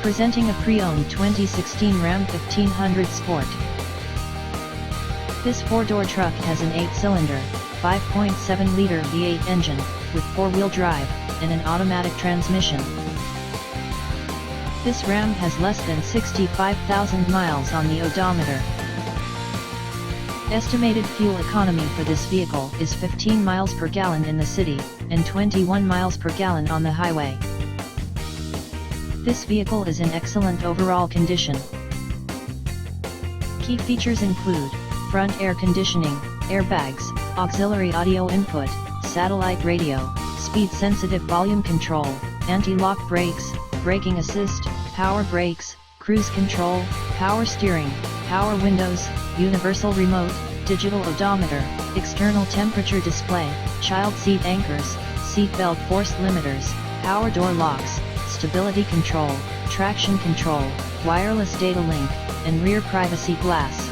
Presenting a pre-owned 2016 Ram 1500 Sport. This four-door truck has an 8-cylinder, 5.7-liter V8 engine, with four-wheel drive, and an automatic transmission. This Ram has less than 65,000 miles on the odometer. Estimated fuel economy for this vehicle is 15 miles per gallon in the city, and 21 miles per gallon on the highway. This vehicle is in excellent overall condition. Key features include front air conditioning, airbags, auxiliary audio input, satellite radio, speed-sensitive volume control, anti-lock brakes, braking assist, power brakes, cruise control, power steering, power windows, universal remote, digital odometer, external temperature display, child seat anchors, seat belt force limiters, power door locks, stability control, traction control, wireless data link, and rear privacy glass.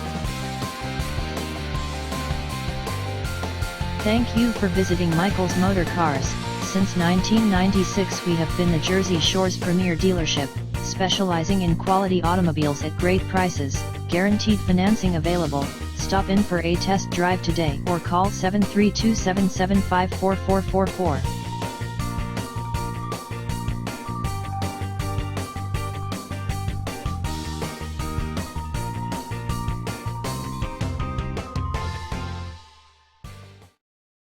Thank you for visiting Michael's Motorcars. Since 1996 we have been the Jersey Shore's premier dealership, specializing in quality automobiles at great prices, guaranteed financing available. Stop in for a test drive today or call 732-775-4444.